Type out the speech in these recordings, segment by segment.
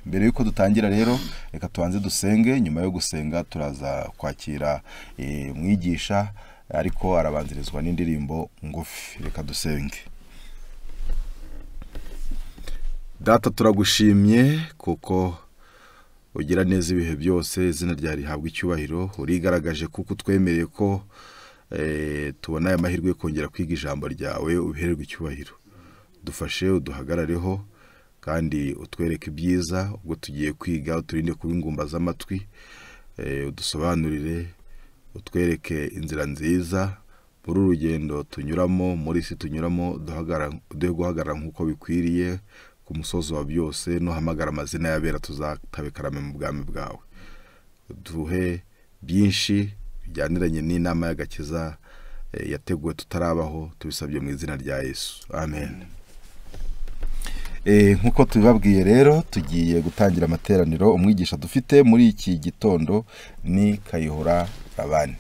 mbere yuko dutangira rero reka tubanze dusenge. Nyuma yo gusenga turaza kwakira mwigisha, ariko arabanzirizwa n'indirimbo ngufi. Reka dusenge. Data, turagushimye kuko ugira neza ibihe byose, izina ryawe rihabwa icyubahiro. Urigaragaje kuko twemereye ko tubona aya mahirwe yo kongera kwiga ijambo ryawe, ubihererwe icyubahiro. Dufashe, uduhagarareho kandi utwereke ibyiza. Ubwo tugiye kwiga, uturinde kuba ingumba z'amatwi, udusobanurire, utwereke inzira nziza muri urugendo tunyuramo, muri isi tunyuramo. Duhe guhagarara nk'uko bikwiriye ku musozi wa byose, nuhamagara amazina y'abera tuzatabe karame mu bwami bwawe. Duhe byinshi bijyaniranye n'inama y'agakiza yateguwe tutarabaho, tubisabye mu izina rya Yesu, amen. Nkuko tubibabwiye rero, tugiye gutangira amateraniro. Umwigisha dufite muri iki gitondo ni Kayihura Labani.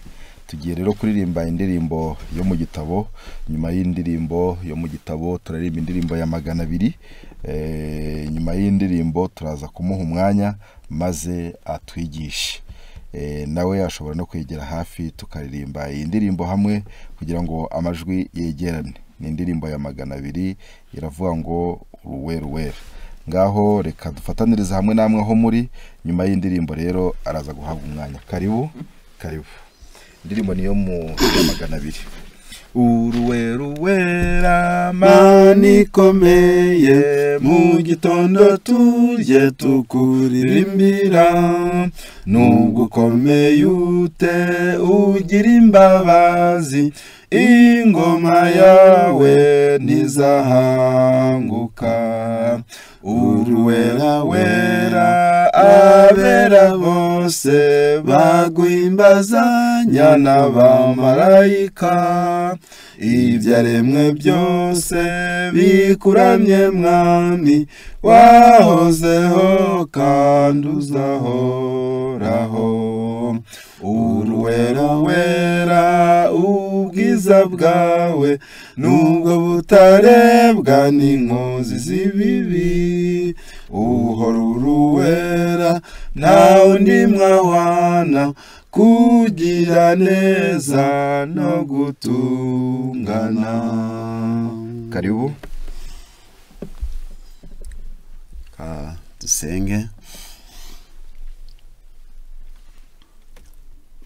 Tugiye rero kuririmba indirimbo yo mu gitabo. Nyuma y'indirimbo yo mu gitabo turaririmba indirimbo ya 200. Nyuma y'indirimbo turaza kumuha umwanya maze atwigishe. Nawe ashobora no kwegera hafi tukaririmba iyi ndirimbo hamwe kugira ngo amajwi yegerane. Ni indirimbo ya 200 iravuga ngo ruwe. Ngaho reka dufataniriza hamwe namwe aho muri. Nyuma y'indirimbo rero araza guhabwa umwanya. Karibu. Indirimbo niyo mu 200. Uruwera mani komeye, mu gitondo turye tukuririmbira. Nubwo ukomeye ute ugira imbabazi, ingoma yawe ntizahanguka. Uruwera abera bose baguhimbazanya n'abamarayika. Ibyaremwe byose bikuramye mwami, wahozeho kandi uzahoraho. Uruwera ubwiza bwawe nubwo butarebwa n'inkozi z'ibibi. Uhora uruwera nta undi mwawana, kugira neza no gutungana. Karibu. Dusenge.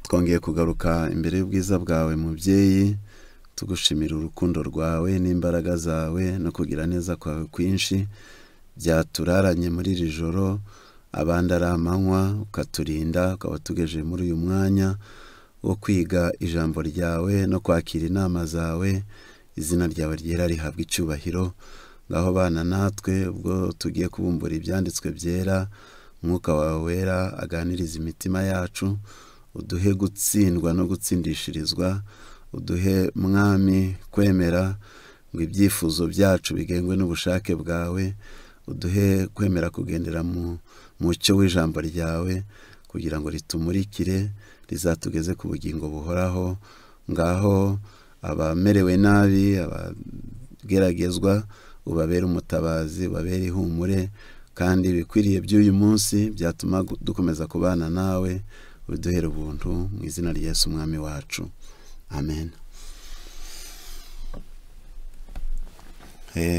Twongeye kugaruka imbere y'ubwiza bwawe mubyeyi, tugushimira urukundo rwawe n'imbaraga zawe no kugira neza kwawe kwinshi byaturaranye muri iri joro. Abandi ari amanywa ukaturinda, ukaba tugejeje muri uyu mwanya wo kwiga ijambo ryawe no kwakira inama zawe. Izina ryawe ryera rihabwa icyubahiro. Ngaho bana natwe ubwo tugiye kubumbura ibyanditswe byera. Mwuka wawe wera aganiriza imitima yacu. Uduhe gutsindwa no gutsindishirizwa. Uduhe mwami kwemera ngo ibyifuzo byacu bigengwe n'ubushake bwawe. Uduhe kwemera kugendera mu mucyo w'ijambo ryawe kugira ngo ritumurikire, rizatugeze ku bugingo buhoraho. Ngaho abamerewe nabi, abageragezwa, ubabere umutabazi, ubabere ihumure, kandi bikwiriye by'uyu munsi byatuma dukomeza kubana nawe. Uduhere ubuntu mu izina rya Yesu umwami wacu, amen.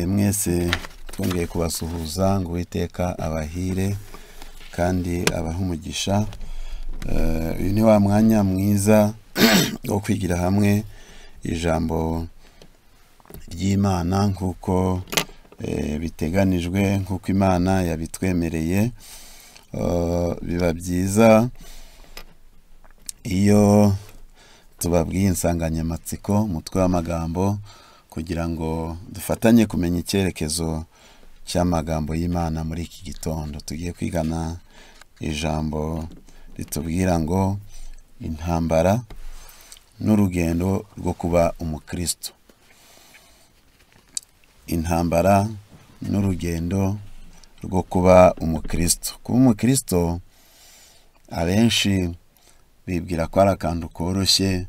Mwese twongeye kubasuhuza ngo Uwiteka abahire kandi abahe umugisha. Uyu ni wa mwanya mwiza wo kwigira hamwe ijambo ry'Imana nk'uko biteganijwe, nk'uko Imana yabitwemereye. Biba byiza iyo tubabwiye insanganyamatsiko, umutwe w'amagambo, kugira ngo dufatanye kumenya icyerekezo cy'amagambo y'Imana muri iki gitondo. Tugiye kwigana ijambo ritubwira ngo intambara n'urugendo rwo kuba umukristo. Intambara n'urugendo rwo kuba umukristo. Kuba umukristo abenshi bibwira ko ari akantu koroshye,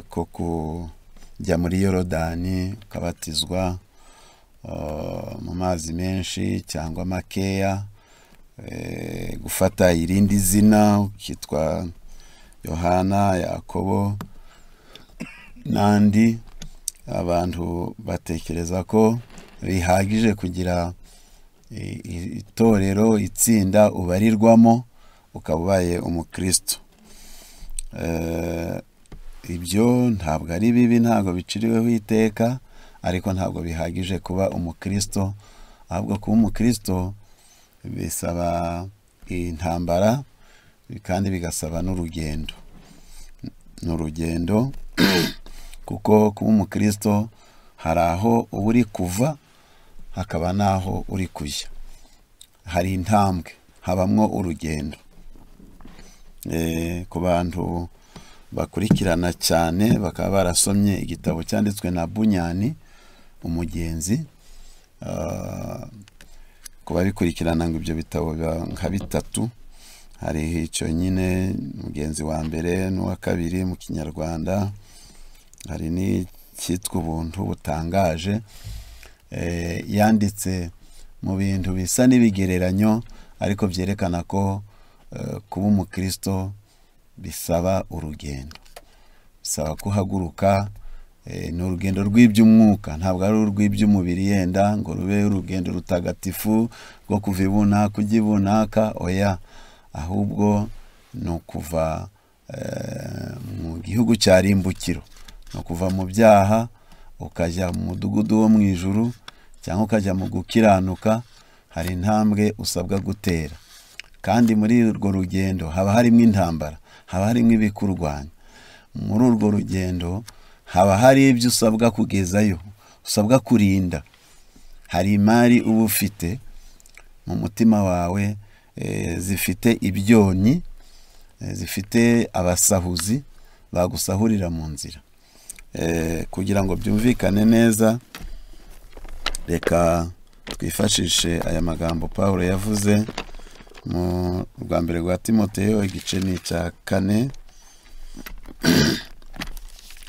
ko kujya muri Yorodani ukabatizwa mu mazi menshi cyangwa makeya, gufata irindi zina ukitwa Yohana, Yakobo n'andi. Abantu batekereza ko bihagije kugira itorero, itsinda ubarirwamo ukaba ubaye umukristo. Ibyo ntabwo ari bibi, ntabwo biciriweho iteka, ariko ntabwo bihagije kuba umukristo. Ahubwo kuba umukristo bisaba intambara kandi bigasaba n'urugendo. N'urugendo kuko kuba umukristo hari aho uba uri kuva, hakaba n'aho uri kujya. Hari intambwe, habamwo urugendo. Ku bantu bakurikirana cyane bakaba barasomye igitabo cyanditswe na Bunyani Umugenzi, kuba bikurikirana ngo ibyo bitabo nka 3, hari icyo nyine Umugenzi wa mbere n'uwa kabiri mu Kinyarwanda, hari n'icyitwa Ubuntu butangaje. Yanditse mu bintu bisa n'ibigereranyo, ariko byerekana ko kuba umukristo bisaba urugendo, bisaba kuhaguruka. Ni urugendo rw'iby'umwuka, ntabwo ari urw'iby'umubiri yenda ngo rube urugendo rutagatifu rwo kuva ibunaka ujya ibunaka, oya. Ahubwo ni ukuva mu gihugu cya rimbukiro, ni ukuva mu byaha ukajya mu mudugudu wo mu ijuru, cyangwa ukajya mu gukiranuka. Hari intambwe usabwa gutera, kandi muri urwo rugendo haba harimo intambara, haba harimo ibikurwanya. Muri urwo rugendo haba hari ibyo usabwa kugezayo, usabwa kurinda. Hari imari uba ufite mu mutima wawe, zifite ibyonnyi, zifite abasahuzi bagusahurira mu nzira. Kugira ngo byumvikane neza, reka twifashishe aya magambo Pawulo yavuze mu rwa mbere rwa Timoteyo, igice ni cya 4,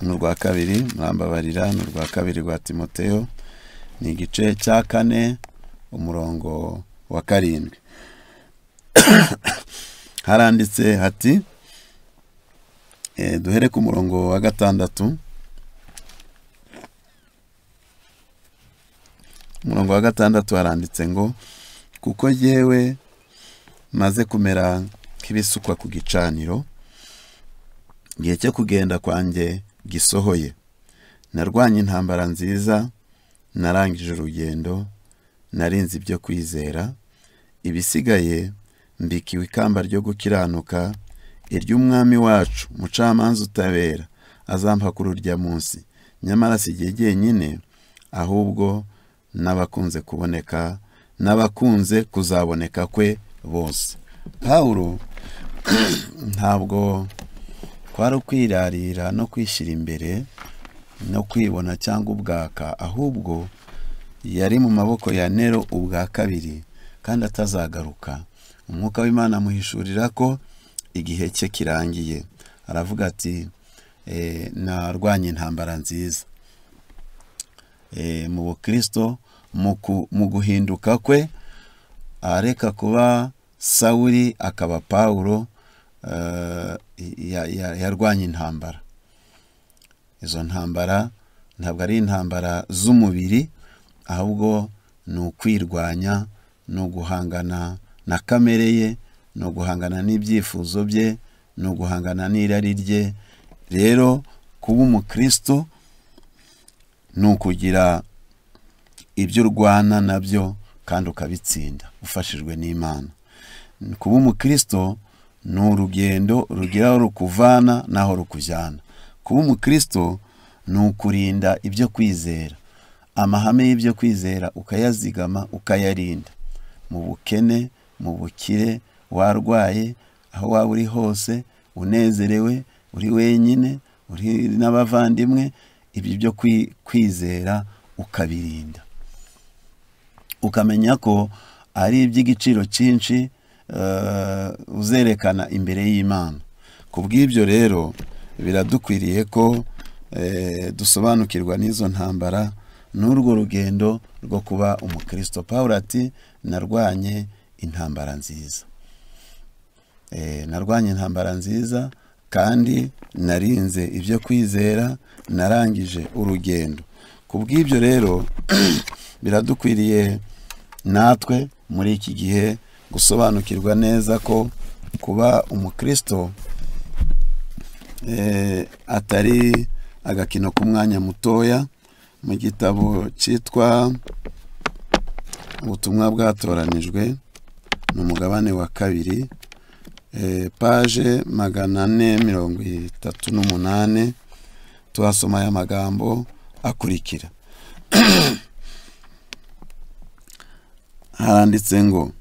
n'urwa 2, murambabarira, n'urwa 2 rwa Timoteyo ni igice cya 4 umurongo wa 7. Haranditse hati, duhere ku murongo wa 6. Umurongo wa 6 haranditse ngo, kuko jyewe maze kumera nk'ibisukwa ku gicaniro, igihe cyo kugenda kwanjye gisohoye. Narwanye intambara nziza, narangije urugendo, narinze ibyo kwizera. Ibisigaye mbikiwe ikamba ryo gukiranuka, iry'umwami wacu mucamanza utabera azampa kuri urya munsi. Nyamara si jye jyenyine, ahubwo n'abakunze kuboneka, n'abakunze kuzaboneka kwe bose. Pawulo ntabwo kwari ukwirarira no kwishyira imbere no kwibona cyangwa ubwaka, ahubwo yari mu maboko ya Nero ubwa kabiri, kandi atazagaruka. Umwuka w'Imana amuhishurira ko igihe cye kirangiye. Aravuga ati, narwanye intambara nziza. Mu bukristo, mu guhinduka kwe, areka kuba Sawuli akaba Pawulo, yarwanye intambara. Izo ntambara ntabwo ari intambara z'umubiri, ahubwo ni ukwirwanya, ni uguhangana na kamere ye, ni uguhangana n'ibyifuzo bye, ni uguhangana n'irari rye. Rero kuba umukristo ni ukugira ibyo urwana nabyo kandi ukabitsinda ufashijwe n'Imana. Kuba umukristo ni urugendo rugira aho rukuvana n'aho rukujyana. Kuba umukristo ni ukurinda ibyo kwizera, amahame y'ibyo kwizera ukayazigama, ukayarinda mu bukene, mu bukire, warwaye, aho waba uri hose, unezerewe, uri wenyine, uri n'abavandimwe. Ibyo byo kwizera ukabirinda, ukamenya ko ari iby'igiciro cyinshi, uzerekana imbere y'Imana. Kubw'ibyo rero biradukwiriye ko dusobanukirwa n'izo ntambara n'urwo rugendo rwo kuba umukristo. Pawulo ati, narwanye intambara nziza. Narwanye intambara nziza kandi narinze ibyo kwizera, narangije urugendo. Kubw'ibyo rero biradukwiriye natwe muri iki gihe gusobanukirwa neza ko kuba umukristo atari agakino k'umwanya mutoya. Mu gitabo cyitwa ubutumwa bwatoranijwe ni umugabane wa 2, paje 438 tuhasoma aya magambo akurikira. Handitse ngo: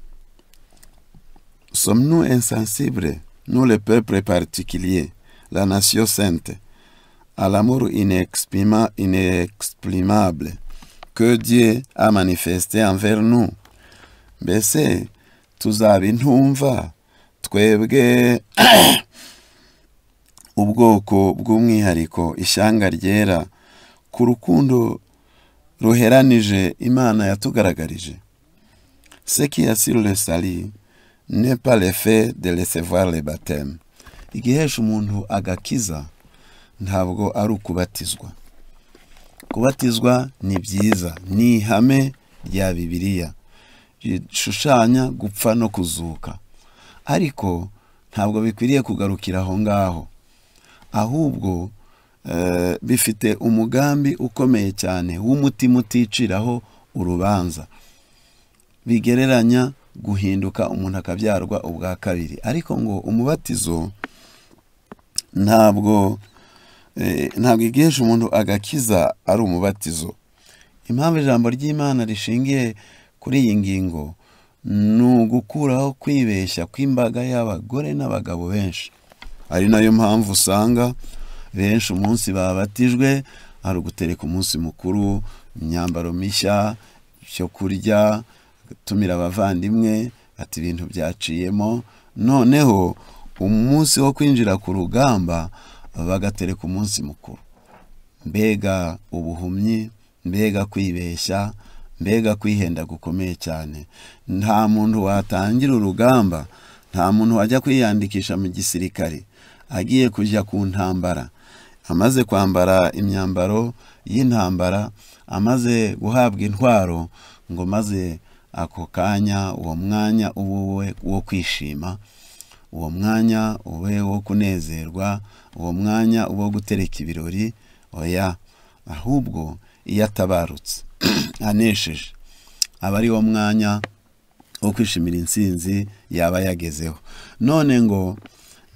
Sommes-nous insensibles, nous le peuple particulier, la nation sainte, à l'amour inexprimable que Dieu a manifesté envers nous? Mbese tuzaba intumva twebwe ubwoko bw'umwihariko, ishyanga ryera, ku rukundo ruheranije Imana yatugaragarije? Ce qui assure le salut n'est pas le fait de recevoir le baptême. Igihesha umuntu agakiza ntabwo ari ukubatizwa. Kubatizwa ni byiza, ni ihame rya Bibiliya rishushanya gupfa no kuzuka, ariko ntabwo bikwiriye kugarukira aho ngaho, ahubwo bifite umugambi ukomeye cyane w'umutima uticiraho urubanza, bigereranya guhinduka umuntu akabyarwa ubwa kabiri. Ariko ngo umubatizo ntabwo igihesha umuntu agakiza ari umubatizo. Impamvu ijambo ry'Imana rishingiye kuri iyi ngingo ni ugukuraho kwibeshya kw'imbaga y'abagore n'abagabo benshi. Ari nayo mpamvu usanga benshi umunsi babatijwe ari ugutereka umunsi mukuru, imyambaro mishya, cyo kurya, gutumira abavandimwe, ati ibintu byaciyemo, noneho umunsi wo kwinjira ku rugamba bagatereka umunsi mukuru. Mbega ubuhumyi, mbega kwibeshya, mbega kwihenda gukomeye cyane. Nta muntu watangira urugamba, nta muntu wajya kwiyandikisha mu gisirikare agiye kujya ku ntambara, amaze kwambara imyambaro y'intambara, amaze guhabwa intwaro, ngo maze ako kanya uwo mwanya uwe wo kwishima, uwo mwanya ube wo kunezerwa, uwo mwanya uwo gutereka ibirori. Oya, ahubwo iyo atabarutse anesheje aba ari wo mwanya wo kwishimira intsinzi yaba yagezeho. None ngo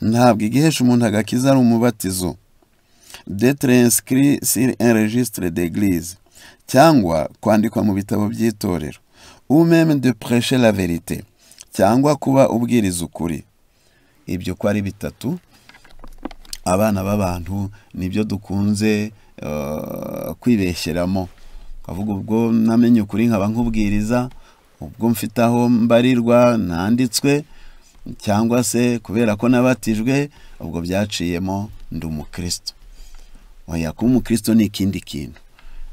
ntabwo igihesha umuntu agakiza ari umubatizo, d'être inscrit sur un registre d'église, cyangwa kwandikwa mu bitabo by'itorero, ou même de prêcher la vérité, cyangwa kuba ubwiriza ukuri. Ibyo ko ari bitatu abana b'abantu nibyo dukunze kwibesheramo. Kavuga ubwo namenye ukuri nkaba nkubwiriza, ubwo mfite aho mbarirwa nanditswe, cyangwa se kubera ko nabatijwe ubwo byaciyemo ndi umukristo. Oya, kuba umukristo ni ikindi kintu,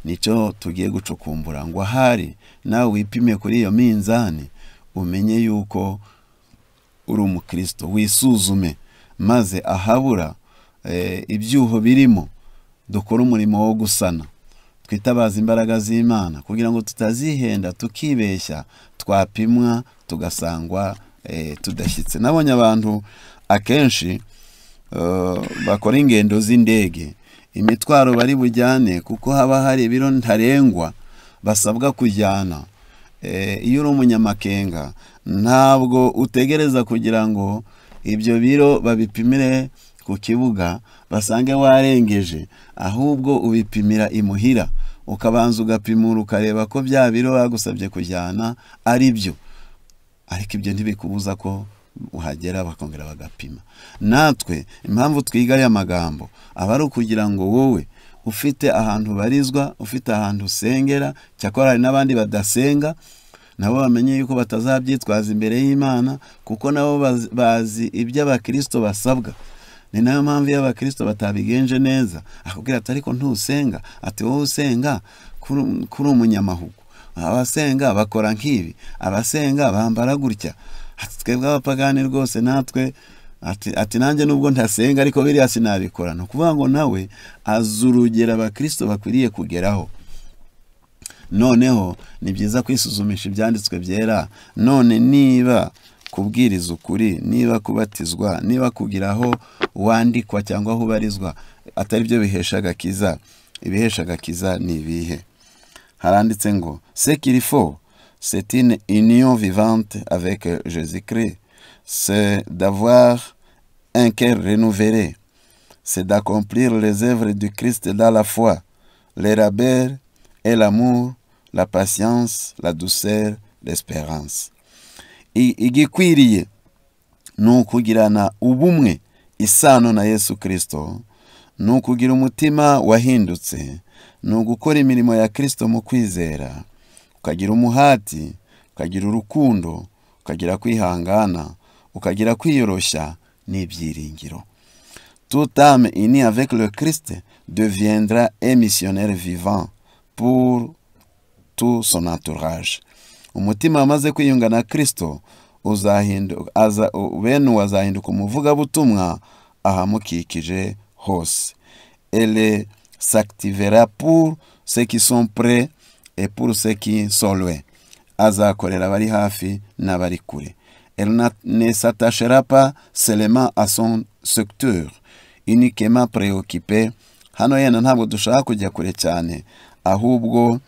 nicyo tugiye gucukumbura. Ngo ahari nawe wipime kuri iyo minzani umenye yuko uri umukristo, wisuzume, maze ahabura ibyuho birimo dukora umurimo wo gusana, twitabaza imbaraga z'Imana kugira ngo tutazihenda tukibeshya, twapimwa tugasangwa tudashyitse. Nabonye abantu akenshi bakora ingendo z'indege, imitwaro bari bujyane kuko haba hari ibiro ntarengwa basabwa kujyana. Iyo uri umunyamakenga ntabwo utegereza kugira ngo ibyo biro babipimire ku kibuga basange warengeje, ahubwo ubipimira imuhira, ukabanza ugapimura ukareba ko bya biro bagusabye kujyana ari byo. Ariko ibyo ntibikubuza ko uhagera bakongera bagapima. Natwe impamvu twiga aya magambo aba ari ukugira ngo wowe ufite ahantu barizwa, ufite ahantu usengera, cyakora hari n'abandi badasenga, nabo bamenye yuko batazabyitwaza imbere y'Imana, kuko nabo bazi ibyo abakristo basabwa. Ni nayo mpamvu y'abakristo batabigenje neza akubwira ati ariko ntusenga, ati wowe usenga kuri umunyamahugu, abasenga bakora nk'ibi, abasenga bambara gutya, twebwe abapagani rwose natwe ati nanjye nubwo ntasenga ariko biriya sinabikora. Ni ukuvuga ngo nawe azi urugero abakristo bakwiriye kugeraho. Noneho ni byiza kwisuzumisha ibyanditswe byera. None niba kubwiriza ukuri, niba kubatizwa, niba kugiraho wandikwa cyangwa aho ubarizwa atari byo bihesha agakiza, ibihesha agakiza ni ibihe? Haranditse ngo ce qu'il faut c'est une union vivante avec Jésus-Christ, c'est d'avoir un cœur renouvelé, c'est d'accomplir les œuvres du Christ dans la foi, le labeur et l'amour, la patience, la douceur, l'espérance. Igikwiriye ni ukugirana ubumwe, isano na Yesu Kristo, ni ukugira umutima wahindutse, ni ugukora imirimo ya Kristo mu kwizera, ukagira umuhati, ukagira urukundo, ukagira kwihangana, ukagira kwiyoroshya n'ibyiringiro. Toute âme unie avec le Christ deviendra un missionnaire vivant pour tout son entourage. Umutima wamaze kwiyunga na Kristo bene wazahinduka umuvugabutumwa ahamukikije hose. Elle s'activera pour ceux qui sont près et pour ceux qui sont loin. Azakorera abari hafi n'abari kure. Elle ne s'attachera pas seulement à son secteur, uniquement préoccupé. Hano yena ntabwo dushaka kujya kure cyane, ahubwo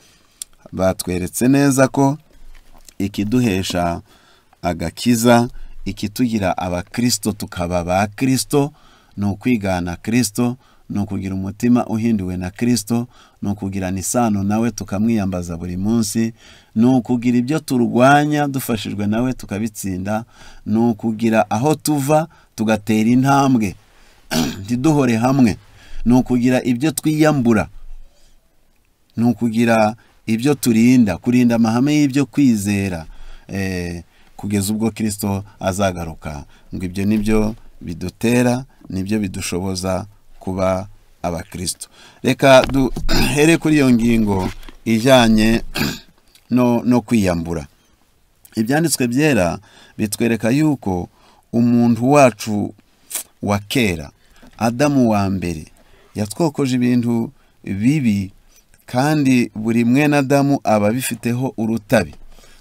batweretse neza ko ikiduhesha agakiza, ikitugira abakristo tukaba ba Kristo, ni ukwigana Kristo, ni ukugira umutima uhinduwe na Kristo, ni ukugirana isano nawe tukamwiyambaza buri munsi, ni ukugira ibyo turwanya dufashijwe nawe tukabitsinda, ni ukugira aho tuva tugatera intambwe ntiduhore hamwe, ni ukugira ibyo twiyambura, ni ukugira ibyo turinda, kurinda amahame y'ibyo kwizera kugeza ubwo Kristo azagaruka. Ngo ibyo nibyo bidutera, nibyo bidushoboza kuba abakristo. Reka duhere kuri iyo ngingo ijyanye no kwiyambura. Ibyanditswe byera bitwereka yuko umuntu wacu wa kera, Adamu wa mbere, yatwokoje ibintu bibi, kandi buri mwene Adamu aba bifiteho urutabi.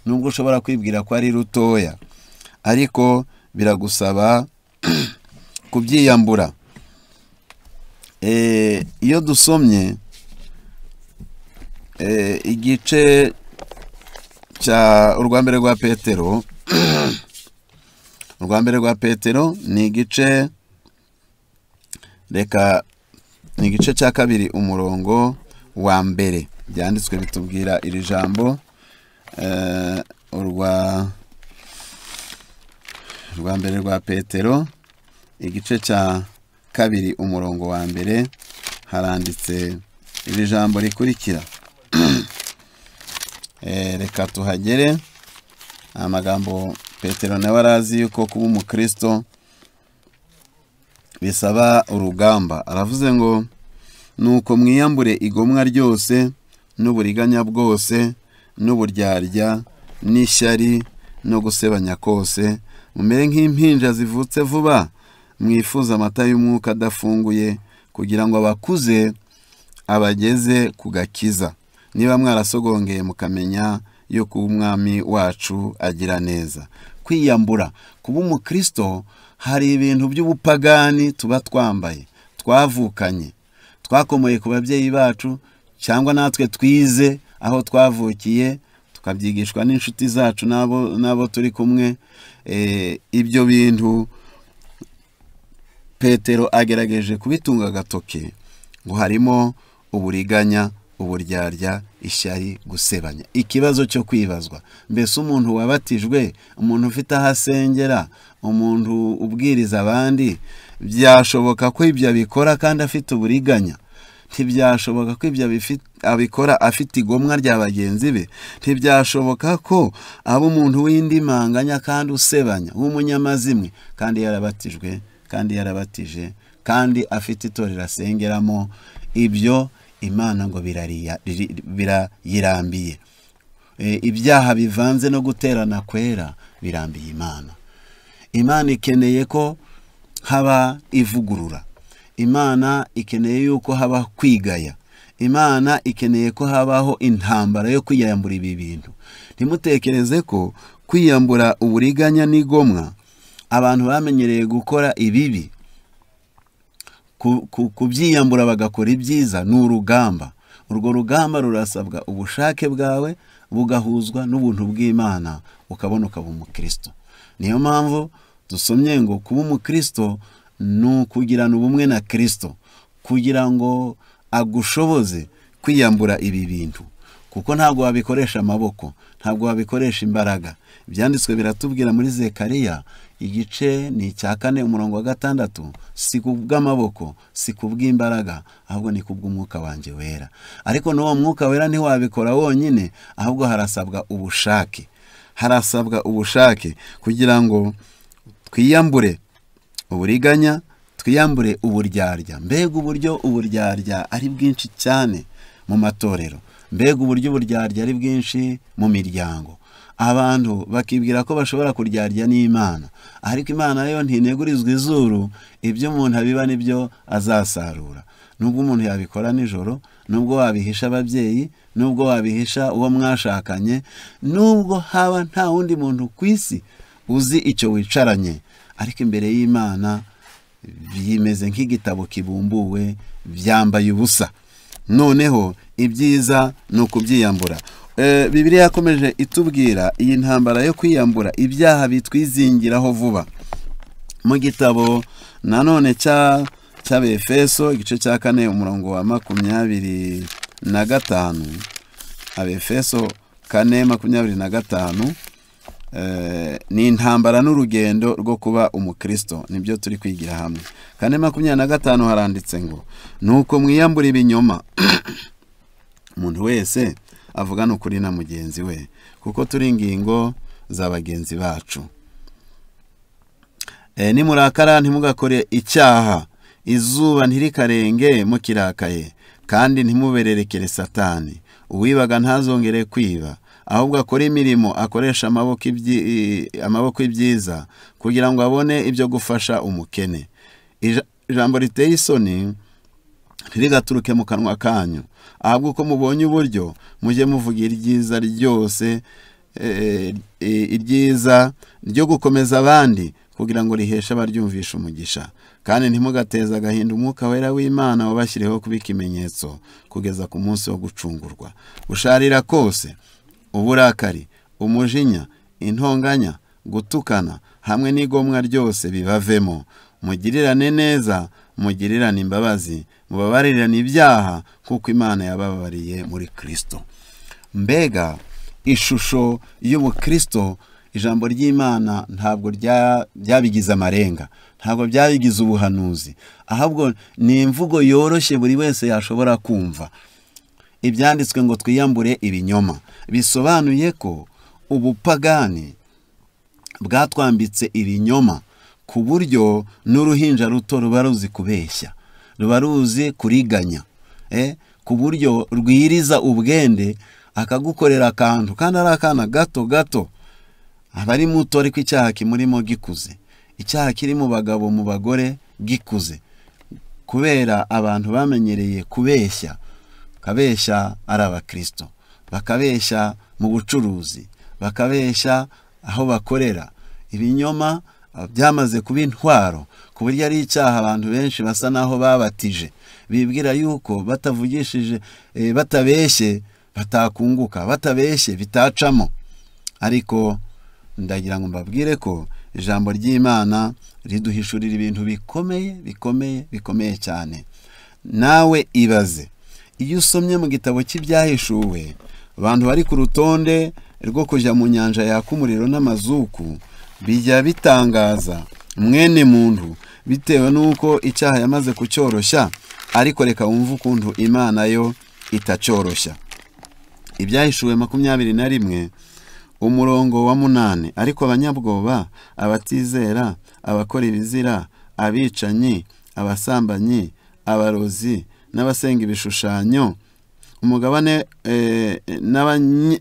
Nubwo ushobora kwibwira ko ari rutoya, ariko biragusaba kubyiyambura. Iyo dusomye igice cya urwambere rwa Petero, urwambere rwa Petero ni igice, reka ni igice cya kabiri umurongo wa mbere, byanditswe bitubwira iri jambo. Urwambere rwa Petero igice cya kabiri umurongo wa mbere, haranditse iri jambo rikurikira. Reka tuhagere. Amagambo Petero nawe arazi yuko kuba umukristo bisaba urugamba. Aravuze ngo nuko mwiyambure igomwa ryose n'uburiganya bwose n'uburyarya n'ishyari no gusebanya kose, mumere nk'impinja zivutse vuba, mwifuza amata y'umwuka adafunguye, kugira ngo abakuze abageze ku gakiza, niba mwarasogongeye mukamenya yuko umwami wacu agira neza. Kwiyambura, kuba umukristo, hari ibintu by'ubupagani tuba twambaye, twavukanye, twakomoye ku babyeyi bacu, cyangwa natwe twize aho twavukiye, tukabyigishwa n'inshuti zacu nabo turi kumwe. Ibyo bintu Petero agerageje kubitunga agatoke, ngo harimo uburiganya, uburyarya, ishyari, gusebanya. Ikibazo cyo kwibazwa, mbese umuntu wabatijwe, umuntu ufite aho asengera, umuntu ubwiriza abandi, byashoboka ko ibyo abikora kandi afite uburiganya? Ntibyashoboka ko ibyo abikora afite igomwa rya bagenzi be? Ntibyashoboka ko aba umuntu w'indimanganya kandi usebanya, w'umunyamazimwe, kandi yarabatijwe, kandi yarabatije, kandi afite itorero asengeramo? Ibyo Imana ngo birayirambiye. ibyaha bivanze no guterana kwera birambiye Imana. Imana ikeneye ko haba ivugurura. Imana ikeneye yuko haba kwigaya. Imana ikeneye ko habaho intambara yo kwiyambura ibi bintu. Ntimutekereze ko kwiyambura uburiganya n'igomwa abantu bamenyereye gukora ibibi, kubyiyambura bagakora ibyiza, ni urugamba. Urwo rugamba rurasabwa ubushake bwawe bugahuzwa n'ubuntu bw'Imana, ukabona ukaba umukristo. Niyo mpamvu dusomye ngo kuba umukristo ni ukugirana ubumwe na Kristo, kugira ngo agushoboze kwiyambura ibi bintu, kuko ntabwo wabikoresha amaboko, ntabwo wabikoresha imbaraga. Ibyanditswe biratubwira muri Zekariya igice ni 4:6, si kubw'amaboko, si kubw'imbaraga, ahubwo ni kubw'umwuka wanjye wera. Ariko n'uwo mwuka wera ntiwabikora wonyine, ahubwo harasabwa ubushake. Harasabwa ubushake kugira ngo twiyambure uburiganya, twiyambure uburyarya. Mbega uburyo uburyarya ari bwinshi cyane mu matorero, mbega uburyo uburyarya ari bwinshi mu miryango. Abantu bakibwira ko bashobora kuryarya n'Imana, ariko Imana yo ntinegurizwa izuru, ibyo umuntu abiba nibyo azasarura. Nubwo umuntu yabikora nijoro, nubwo wabihisha ababyeyi, nubwo wabihisha uwo mwashakanye, nubwo haba nta wundi muntu ku isi uzi icyo wicaranye, ariko imbere y'Imana bimeze nk'igitabo kibumbuwe, byambaye ubusa. Noneho ibyiza ni ukubyiyambura. Bibiliya yakomeje itubwira iyi ntambara yo kwiyambura ibyaha bitwizingiraho vuba. Mu gitabo nanone cy'Abefeso igice cya 4:25, Abefeso 4:25, ni intambara n'urugendo rwo kuba umukristo, nibyo turi kwigira hamwe. 4:25 haranditse ngo nuko mwiyambura ibinyoma. Umuntu wese avugana ukuri na mugenzi we, kuko turi ingingo za bagenzi bacu. Nimurakara ntimugakore icyaha, izuba ntirikarenge mukirakaye, kandi ntimubererekere Satani. Uwibaga ntazongere kwiba, ahubwo akora imirimo akoresha amaboko ibyiza, kugira ngo abone ibyo gufasha umukene. Ijambo riteye isoni ntirigaturuke mu kanwa kanyu, ahubwo uko mubonye uburyo mujye muvuga iryiza ryose, iryiza ryo gukomeza abandi, kugira ngo riheshe abaryumvisha umugisha. Kandi ntimugateze agahinda umwuka wera w'Imana wabashyiriyeho kuba ikimenyetso kugeza ku munsi wo gucungurwa. Gusharira kose, uburakari, umujinya, intonganya, gutukana hamwe n'igomwa ryose bibavemo. Mugirirane neza, mugirirane imbabazi, mubabarirane ibyaha kuko Imana yababariye muri Kristo. Mbega ishusho y'ubukristo, ijambo ry'Imana ntabwo byabigize amarenga, ntabwo byabigize ubuhanuzi, ahubwo ni imvugo yoroshye buri wese yashobora kumva. Ibyanditswe ngo twiyambure ibinyoma bisobanuye ko ubupagani bwatwambitse ibinyoma, ku buryo n'uruhinja ruto ruba ruzi kubeshya, ruba ruzi kuriganya, ku buryo rwiriza ubwende akagukorera akantu kandi ari akana gato gato, aba ari muto ariko icyaha kimurimo gikuze. Icyaha kiri mu bagabo mu bagore gikuze, kubera abantu bamenyereye kubeshya. Bakabeshya ari abakristo, bakabeshya mu bucuruzi, bakabeshya aho bakorera. Ibinyoma byamaze kuba intwaro, ku buryo ari icyaha abantu benshi basa naho babatije, bibwira yuko batavugishije, batabeshye batakunguka, batabeshye bitacamo. Ariko ndagira ngo mbabwire ko ijambo ry'Imana riduhishurira ibintu bikomeye cyane. Nawe ibaze, iyo usomye mu gitabo cy'ibyahishuwe, abantu bari ku rutonde rwo kujya mu nyanja yaka umuriro n'amazuku, bijya bitangaza mwene muntu bitewe n'uko icyaha yamaze kucyoroshya. Ariko reka wumve ukuntu Imana yo itacyoroshya. Ibyahishuwe 21:8, ariko abanyabwoba, abatizera, abakora ibizira, abicanyi, abasambanyi, abarozi n'abasenga ibishushanyo, umugabane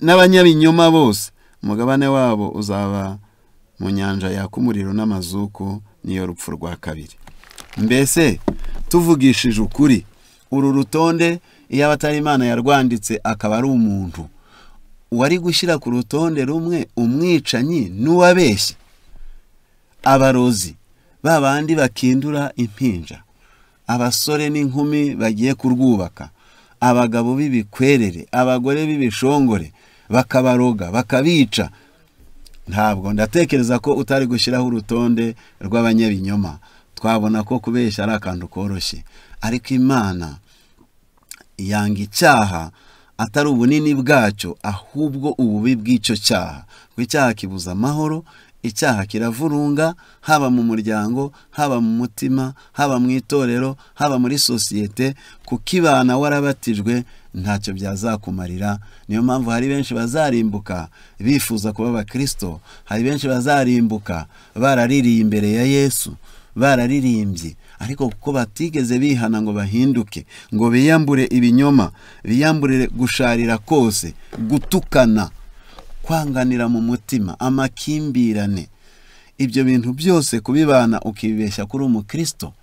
n'abanyabinyoma bose, umugabane wabo uzaba mu nyanja yaka umuriro n'amazuku, niyo rupfu rwa kabiri. Mbese tuvugishije ukuri, uru rutonde iyo abatari Imana yarwanditse akaba ari umuntu wari gushyira ku rutonde rumwe umwicanyi n'uwabeshye, abarozi babandi bakindura impinja, abasore n'inkumi bagiye kurwubaka, abagabo b'ibikwerere, abagore b'ibishongore, bakabaroga bakabica. Ntabwo ndatekereza ko utari gushyiraho urutonde rw'abanyabinyoma. Twabona ko kubeshya ari akantu koroshye, ariko Imana yanga icyaha atari ubunini bwacyo, ahubwo ububi bw'icyo cyaha. Kuko icyaha kibuza amahoro, icyaha kiravurunga, haba mu muryango, haba mu mutima, haba mu itorero, haba muri sosiyete. Kukibana warabatijwe ntacyo byazakumarira. Niyo mpamvu hari benshi bazarimbuka bifuza kuba abakristo, hari benshi bazarimbuka baraririye imbere ya Yesu, bararirimbye, ariko kuko batigeze bihana ngo bahinduke, ngo biyambure ibinyoma, biyambure gusharira kose, gutukana, kwanganira mu mutima, amakimbirane, ibyo bintu byose kubibana ukibeshya kuri umukristo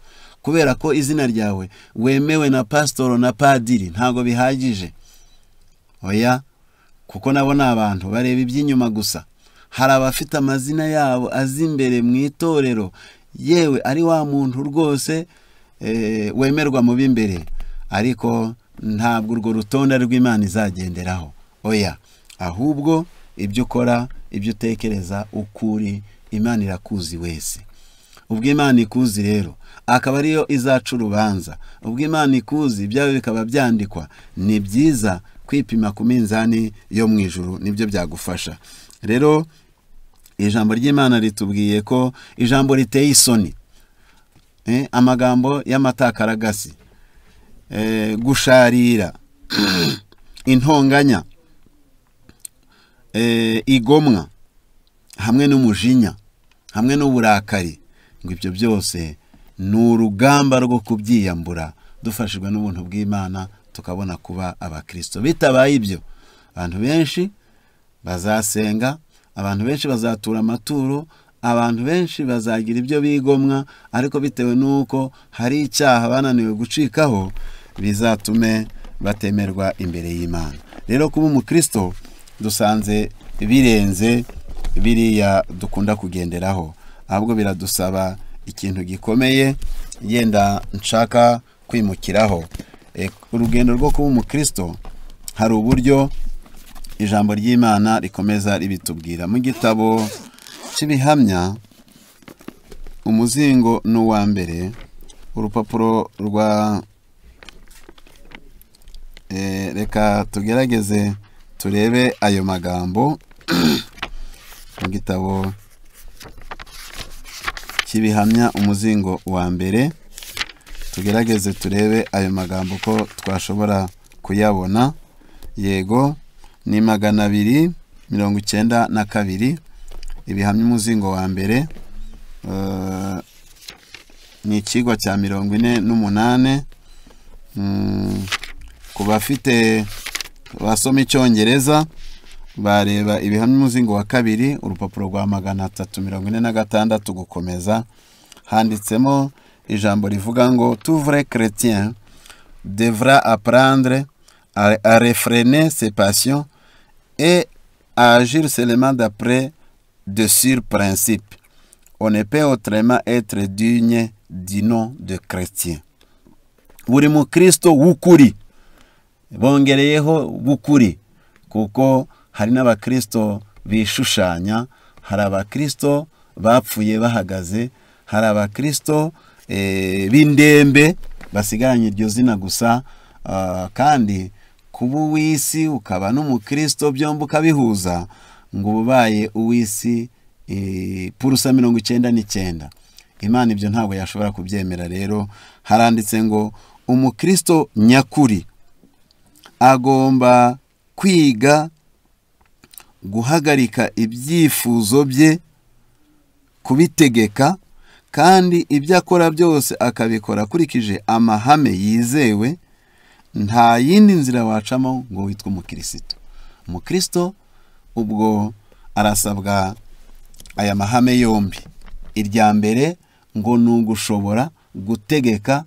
kubera ko izina ryawe wemewe na pasitoro na padiri, ntago bihagije. Oya, kuko nabo ni abantu bareba iby'inyuma gusa. Hari abafite amazina yabo azi imbere mu itorero, yewe ari wa muntu rwose wemerwa mu b'imbere, ariko ntabwo urwo rutonde rw'Imana izagenderaho. Oya, ahubwo ibyo ukora, ibyo utekereza, ukuri, Imana irakuzi wese. Ubwo Imana ikuzi rero akaba ariyo izaca urubanza, ubwo Imana ikuzi ibyawe bikaba byandikwa, ni byiza kwipima ku minzani yo mu ijuru, nibyo byagufasha. Rero ijambo ry'Imana ritubwiye ko ijambo riteye isoni, amagambo y'amatakaragasi, gusharira, intonganya, igomwa, hamwe n'umujinya, hamwe n'uburakari, ngo ibyo byose ni urugamba rwo kubyiyambura dufashijwe n'ubuntu bw'Imana, tukabona kuba abakristo. Bitabaye ibyo, abantu benshi bazasenga, abantu benshi bazatura amaturo, abantu benshi bazagira ibyo bigomwa, ariko bitewe n'uko hari icyaha bananiwe gucikaho, bizatume batemerwa imbere y'Imana. Rero kuba umukristo dusanze birenze biriya dukunda kugenderaho, ahubwo biradusaba ikintu gikomeye yenda nshaka kwimukiraho. Urugendo rwo kuba umukristo hari uburyo ijambo ry'Imana rikomeza ribitubwira mu gitabo cy'ibihamya, umuzingo n'uwa mbere, urupapuro rwa reka tugerageze turebe ayo magambo mu gitabo cy'ibihamya, umuzingo wa mbere, tugerageze turebe ayo magambo ko twashobora kuyabona. Yego, ni 292, ibihamya umuzingo wa mbere, ni ikigwa cya 48. Ku bafite basoma icyongereza bareba ibihamya umuzingo wa kabiri, urupapuro rwa 346 gukomeza, handitsemo ijambo rivuga ngo tout vrai chrétien devra apprendre à réfréner ses passions et à agir seulement d'après de sûrs principes. On ne peut autrement être digne du nom de chrétien. Buri mukristo w'ukuri, bongereyeho bukuri, kuko hari n'abakristo bishushanya, hari abakristo bapfuye bahagaze, hari abakristo b'indembe basigaranye iryo zina gusa, kandi kuba uw'isi ukaba n'umukristo byombi ukabihuza, ngo ubaye uw'isi purusa 99. Imana ibyo ntabwo yashobora kubyemera. Rero haranditse ngo umukristo nyakuri agomba kwiga guhagarika ibyifuzo bye, kubitegeka, kandi ibyo akora byose akabikora akurikije amahame yizewe nta yindi nzira wacamo ngo witwe umukristo. Umukristo ubwo arasabwa aya mahame yombi. Irya mbere ngo ni ugushobora gutegeka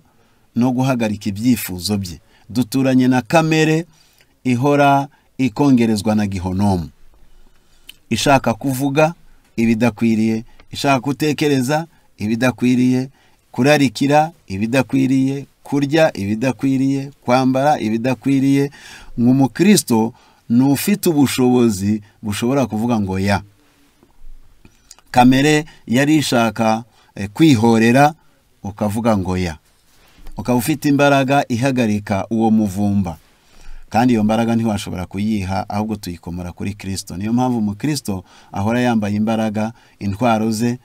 no guhagarika ibyifuzo bye. Duturanye na kamere ihora ikongerezwa na gihonomu, ishaka kuvuga ibidakwiriye, ishaka gutekereza ibidakwiriye, kurarikira ibidakwiriye, kurya ibidakwiriye, kwambara ibidakwiriye. Nk'umukristo n'ufite ubushobozi bushobora kuvuga ngo ya. Kamere yari ishaka kwihorera, ukavuga ngo ya. Ukaba ufite imbaraga ihagarika uwo muvumba, kandi iyo mbaraga ntiwashobora kuyiha, ahubwo tuyikomora kuri Kristo. Niyo mpamvu umukristo ahora yambaye imbaraga, intwaro ze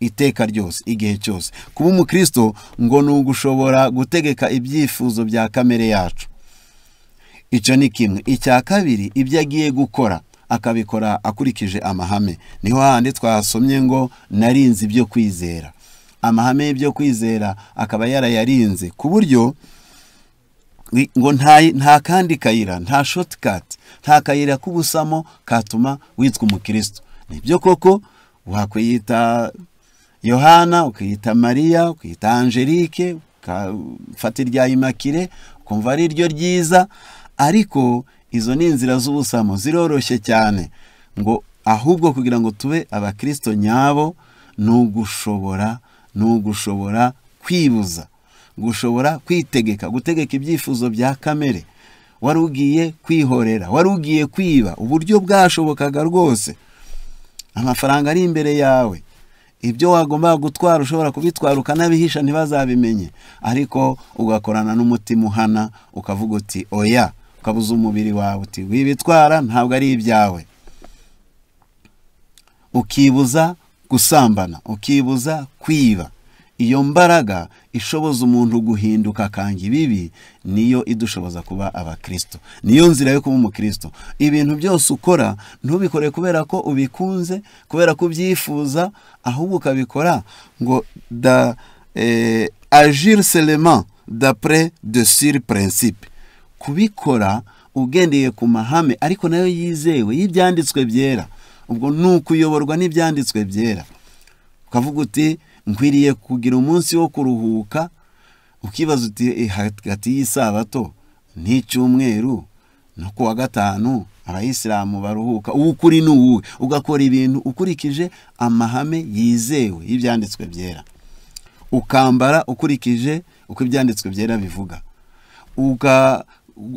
iteka ryose, igihe cyose. Kuba umukristo ngo ni ugushobora gutegeka ibyifuzo bya kamere yacu. Icyo ni kimwe. Icya kabiri, ibyo agiye gukora akabikora akurikije amahame. Niho handi twasomye ngo narinze ibyo kwizera. Amahame y'ibyo kwizera akaba yarayarinze ku buryo ngo nta kandi kayira, nta shortcut, nta kayira k'ubusamo katuma witwa umukristo. Nibyo koko wakwiyita Yohana, ukiyita Mariya, ukiyita Angelique, ukafata irya Immaculée ukumva ari ryo ryiza, ariko izo ni inzira z'ubusamo ziroroshye cyane. Ngo ahubwo kugira ngo tube abakristo nyabo nugushobora kwibuza, gushobora kwitegeka, gutegeka ibyifuzo bya kamere. Wari ugiye kwihorera, wari ugiye kwiba, uburyo bwashobokaga rwose. Amafaranga ari imbere yawe, ibyo wagomba gutwara ushobora kubitwara ukanabihisha ntibazabimenye, ariko ugakorana n'umutima uhana, ukavuga uti oya, ukabuza umubiri wawe uti wibitwara, ntabwo ari ibyawe. Ukibuza gusambana, ukibuza kwiba. Iyo mbaraga ishoboza umuntu guhinduka akanga ibibi, niyo idushoboza kuba abakristo. Niyo nzira yo kuba umukristo. Ibintu byose ukora ntubikore kubera ko ubikunze, kubera ko ubyifuza, ahubwo ukabikora ngo agir seulement d'après de sur principe. Kubikora ugendeye ku mahame ariko nayo yizewe y'ibyanditswe byera. Ubwo nukuyoborwa n'ibyanditswe byera. Ukavuga uti nkwiriye kugira umunsi wo kuruhuka, ukibaza uti hagati y'isabato n'icyumweru no kuwa gatanu abayisilamu baruhuka, ukuri n'uwe, ugakora ibintu ukurikije amahame yizewe y'ibyanditswe byera. Ukambara ukurikije uko ibyanditswe byera bivuga.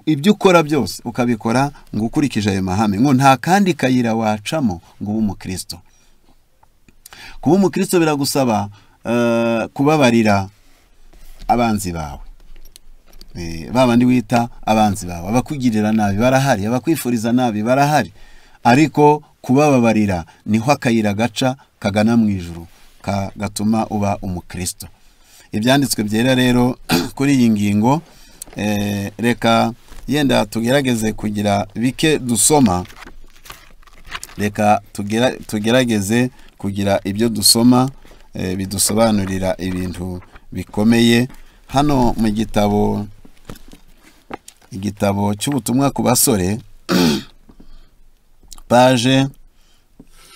Ibyo ukora byose ukabikora ngo ukurikije ayo mahame. Ngo nta kandi kayira wacamo ngo ube umukristo. Kuba umukristo biragusaba kubabarira abanzi bawe. Babandi wita abanzi bawe, abakugirira nabi barahari, abakwifuriza nabi barahari, ariko kubababarira niho akayira gaca kagana mu ijuru, gatuma uba umukristo. Ibyanditswe byera rero kuri iyi ngingo, reka yenda tugerageze kugira bike dusoma. Reka tugerageze kugira ibyo dusoma bidusobanurira ibintu bikomeye. Hano mu igitabo cy'ubutumwa ku basore, page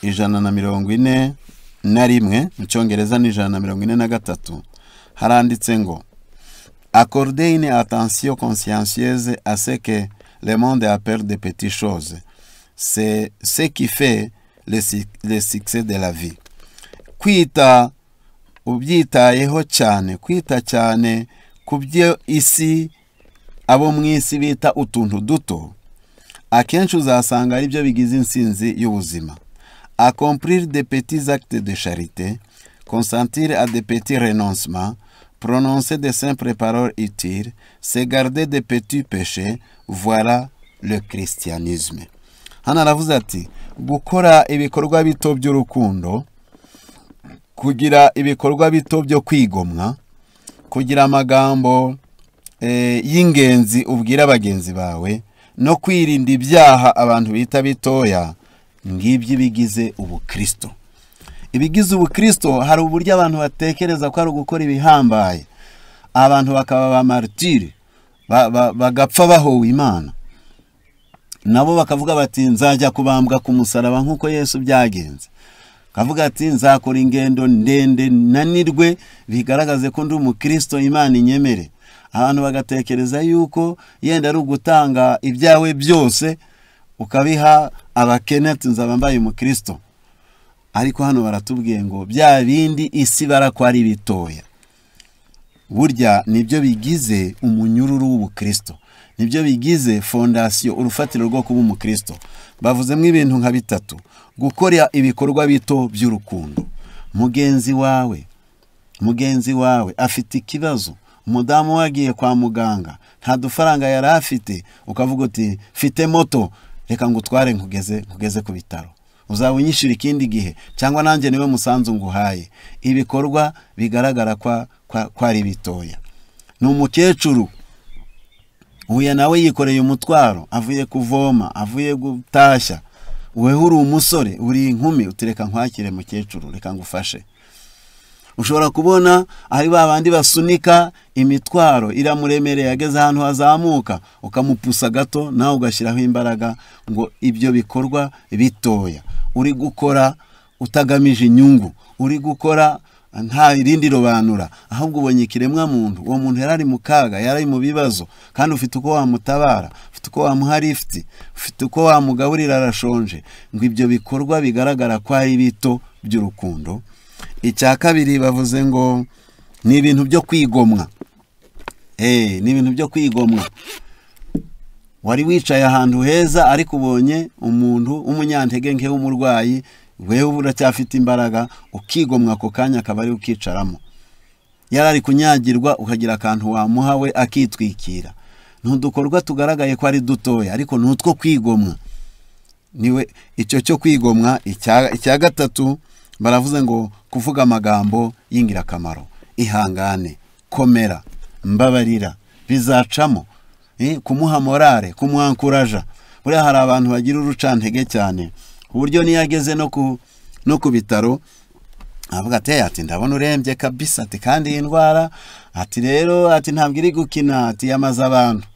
141, mu cyongereza ni 143, haranditse ngo accordez une attention consciencieuse à ce que le monde appelle de petites choses. C'est ce qui fait le succès de la vie. Kwita ubyitayeho cyane, kwita cyane ku byo isi abo mu isi bita utuntu duto, akenshi uzasanga ari byo bigize insinzi y'ubuzima. Accomplir de petits actes de charité, consentir à de petits renoncements, prononcer de simples paroles utiles, se garder de petits péchés, voilà le christianisme. Hano aravuze ati gukora ibikorwa bito by'urukundo, kugira ibikorwa bito byo kwigomwa, kugira amagambo y'ingenzi ubwira bagenzi bawe, no kwirinda ibyaha abantu bita bitoya, ngibyo bigize ubukristo. Ibigize ubukristo hari uburyo abantu batekereza ko ari ugukora ibihambaye, abantu bakaba ba martiri, bagapfa bahowe Imana, nabo bakavuga bati nzajya kubambwa ku musaraba nk'uko Yesu byagenze, kavuga ati nzakora ingendo ndende nanirwe bigaragaze ko ndi umukristo Imana inyemere. Abantu bagatekereza yuko yenda ari ugutanga ibyawe byose ukabiha abakene, ati nzaba mbaye umukristo. Ariko hano baratubwiye ngo bya bindi isi barakwari bitoya, burya nibyo bigize umunyururu w'ubukristo, nibyo bigize fondasiyo, urufatiro rwo kuba umukristo. Bavuzemo ibintu nka bitatu: gukora ibikorwa bito by'urukundo. Mugenzi wawe afite ikibazo, umudamu wagiye kwa muganga, nta dufaranga yari afite, ukavuga uti mfite moto, reka ngutware nkugeze ku bitaro, uzaba unyishyura ikindi gihe, cyangwa nanjye niwe musanzu nguhaye. Ibikorwa bigaragara kwa ari bitoya. Ni umukecuru uya nawe yikoreye umutwaro, avuye kuvoma, avuye gutashya, wewe uri umusore, uri inkumi, utireka nkwakire mukecuru, reka ngufashe. Ushobora kubona ari babandi basunika imitwaro iramuremereye, ageze ahantu hazamuka, ukamupusa gato nawe ugashyiraho imbaraga. Ngo ibyo bikorwa bitoya uri gukora utagamije inyungu, uri gukora nta irindi robanura, ahubwo ubonye ikiremwa muntu, uwo muntu yarari mu kaga, yarari mu bibazo, kandi ufite uko wamutabara, ufite uko wamuha lift, ufite uko wamugaburira arashonje. Ngo ibyo bikorwa bigaragara ko ari bito by'urukundo. Icya kabiri bavuze ngo ni ibintu byo kwigomwa. Ni ibintu byo kwigomwa. Wari wicaye ahantu heza, ariko ubonye umuntu umunyantege nke w'umurwayi, wewe uracyafite imbaraga, ukigomwa ako kanya akaba ari ukicaramo. Yarari kunyagirwa, ukagira akantu wamuha we akitwikira. Ntudukorwa tugaragaye ko ari dutoya, ariko nutwo kwigomwa. Niwe icyo cyo kwigomwa. Icya gatatu baravuze ngo kuvuga amagambo y'ingirakamaro: ihangane, komera, mbabarira, bizacamo, kumuha morale, kumwankuraja. Buriya hari abantu bagira urucantege cyane, ku buryo niyo ageze no ku bitaro avuga ati ndabona urembye kabisa, ati kandi iyi ndwara, ati rero, ati ntabwo iri gukina, ati yamaze abantu.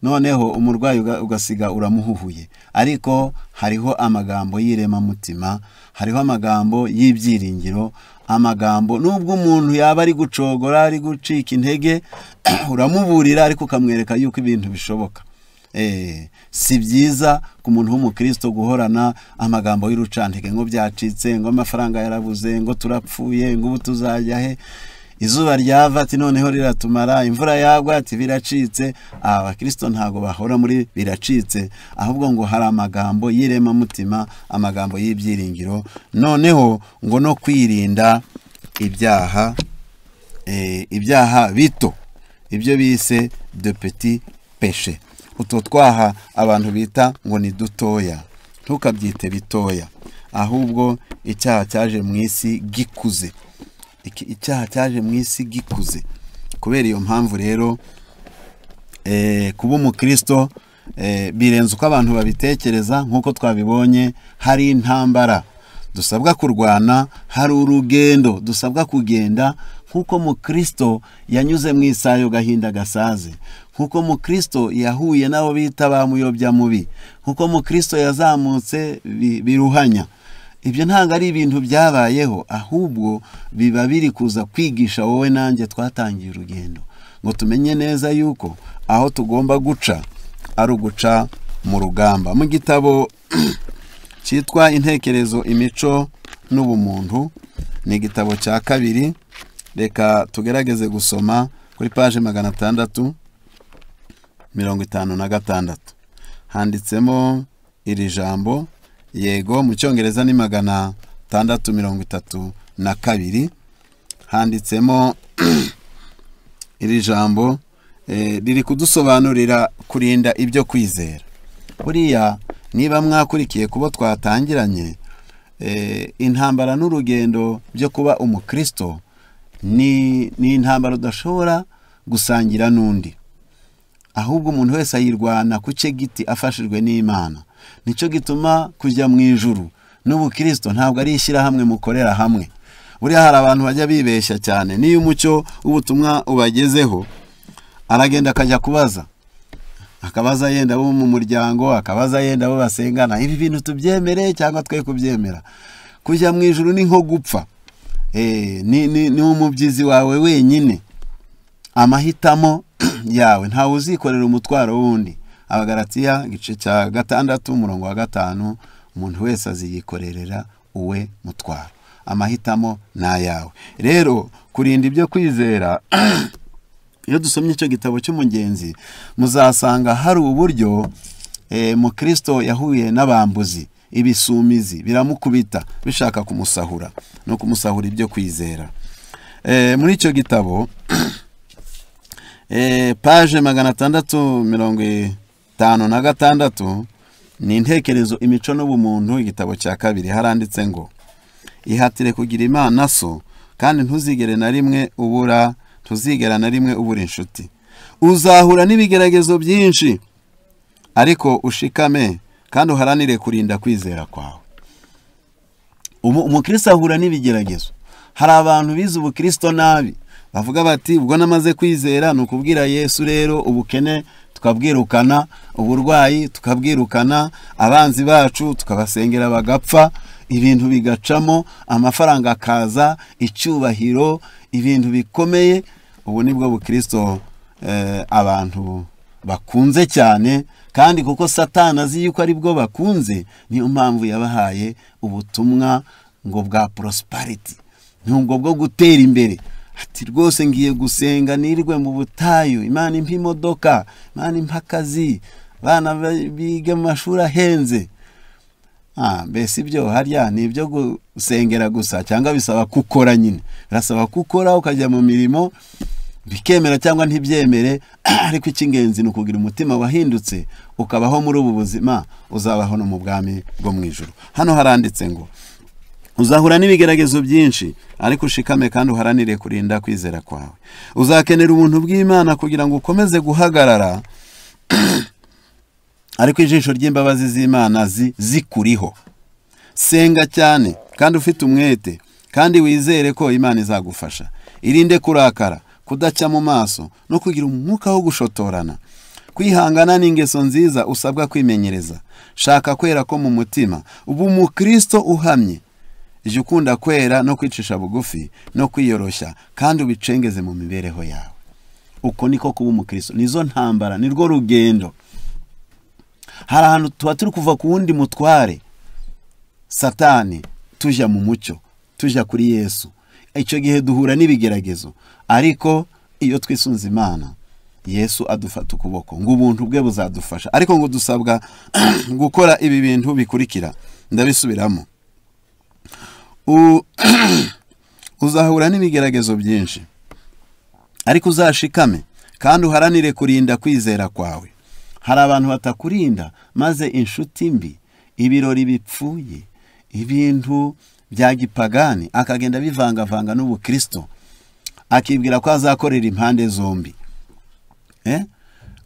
Noneho umurwayi ugasiga uramuhuhuye. Ariko hariho amagambo y'irema mutima, hariho amagambo y'ibyiringiro, amagambo nubwo umuntu yaba ari gucogora, ari gucika intege, uramuburira ariko ukamwereka yuko ibintu bishoboka. Si byiza ku muntu w'umukristo guhorana amagambo y'urucantege, ngo byacitse, ngo amafaranga yarabuze, ngo turapfuye, ngo ubu tuzajya he, izuba ryava, ati noneho riratumara, imvura yagwa, ati biracitse. Abakristo ntago bahora muri biracitse, ahubwo ngo hari amagambo y'irema mutima, amagambo y'ibyiringiro. Noneho ngo no kwirinda ibyaha bito, ibyo bise de petit péché. Utwo twaha abantu bita ngo ni dutoya, ntukabyite bitoya, ahubwo icyaha cyaje mu isi gikuze. Icyaha cyaje mu isi gikuze. Kubera iyo mpamvu rero kuba umukristo birenze uko abantu babitekereza. Nk'uko twabibonye, hari intambara dusabwa kurwana, hari urugendo dusabwa kugenda. Nk'uko mukristo yanyuze mu isayo gahinda gasaze, nk'uko mukristo yahuye nabo bita bamuyobya mubi, nk'uko mukristo yazamutse biruhanya. Ibyo ntabwo ari ibintu byabayeho, ahubwo biba biri kuza kwigisha wowe nanjye twatangiye urugendo, ngo tumenye neza yuko aho tugomba guca ari uguca mu rugamba. Mu gitabo cyitwa Intekerezo, Imico n'Ubumuntu, ni igitabo cya 2. Reka tugerageze gusoma kuri page 656. Handitsemo iri jambo yego, mu cyongereza ni 632. Handitsemo iri jambo riri kudusobanurira kurinda ibyo kwizera. Buriya niba mwakurikiye kubo twatangiranye, intambara n'urugendo byo kuba umukristo ni intambara udashobora gusangira n'undi, ahubwo umuntu wese ayirwana ku cye giti afashijwe n'Imana. Nicyo gituma kujya mu ijuru n'ubukristo ntabwo ari ishyirahamwe mukorera hamwe. Buriya hari abantu bajya bibeshya cyane, niyo umucyo w'ubutumwa ubagezeho aragenda akajya kubaza, akabaza yenda bo mu muryango, akabaza yenda bo basengana, ibi bintu tubyemere cyangwa twe kubyemera. Kujya mu ijuru ni nko gupfa, ni umubyizi wawe wenyine, amahitamo yawe, ntawe uzikorera umutwaro wundi. Abagalatiya igice cya 6 umurongo wa 5, umuntu wese aziyikorerera uwe mutwaro, amahitamo na yawe. Rero kurinda ibyo kwizera, iyo dusomye icyo gitabo cy'umugenzi, muzasanga hari uburyo mu Kristo yahuye n'abambuzi, ibisumizi biramukubita bishaka kumusahura no kumusahura ibyo kwizera. Muri icyo gitabo page 656 ni intekerezo, imico n'ubumuntu, igitabo cya 2, haranditse ngo ihatire kugira Imana so, kandi ntuzigera na rimwe ubura inshuti. Uzahura n'ibigeragezo byinshi, ariko ushikame kandi uharanire kurinda kwizera kwawe. Umukristo ahura n'ibigeragezo. Hari abantu bize ubukristo nabi, bavuga bati ubwo namaze kwizera ni ukubwira Yesu rero ubukene tukabwirukana, uburwayi tukabwirukana, abanzi bacu tukabasengera bagapfa, ibintu bigacamo, amafaranga akaza, icyubahiro, ibintu bikomeye. Ubu nibwo bukristo abantu bakunze cyane, kandi kuko Satani azi yuko ari bwo bakunze, niyo mpamvu yabahaye ubutumwa ngo bwa prosperity, nubwo bwo gutera imbere. Ati rwose ngiye gusenga nirwe mu butayu, Imana impa imodoka, Imana impa akazi, bana biga mu mashuri ahenze. Mbese ibyo harya ni ibyo gusengera gusa, cyangwa bisaba gukora nyine? Birasaba gukora ukajya mu mirimo, bikemera cyangwa ntibyemere, ariko icy'ingenzi ni ukugira umutima wahindutse, ukabaho muri ubu buzima, uzabaho no mu bwami bwo mu ijuru. Hano haranditse ngo uzahura n'ibigeragezo byinshi, ariko ushikame kandi uharanire kurinda kwizera kwawe. Uzakenera ubuntu bw'Imana kugira ngo ukomeze guhagarara, ariko ijisho ry'imbabazi z'Imana zikuriho. Senga cyane kandi ufite umwete, kandi wizere ko Imana izagufasha. Irinde kurakara, kudacya mu maso, no kugira umwuka wo gushotorana. Kwihangana n'ingeso nziza usabwa kwimenyereza. Shaka kwera ko mu mutima. Ubu umukristo uhamye, ije ukunda kwera no kwicisha bugufi no kwiyoroshya, kandi ubicengeze mu mibereho yawe. Uko niko kuba umukristo, nizo ntambara, nirwo rugendo. Hari ahantu tuba turi kuva ku wundi mutware Satani, tujya mu mucyo, tujya kuri Yesu. Icyo gihe duhura n'ibigeragezo, ariko iyo twisunze Imana, Yesu adufata ukuboko ngo ubuntu bwe buzadufasha. Ariko ngo dusabwa gukora ibi bintu bikurikira, ndabisubiramo. Uzahura n'ibigeragezo byinshi, ariko uzashikame kandi uharanire kurinda kwizera kwawe. Hari abantu batakurinda, maze inshuti mbi, ibirori bipfuye, ibintu bya gipagani akagenda bivangavanga n'ubukristo, akibwira ko azakorera impande zombi.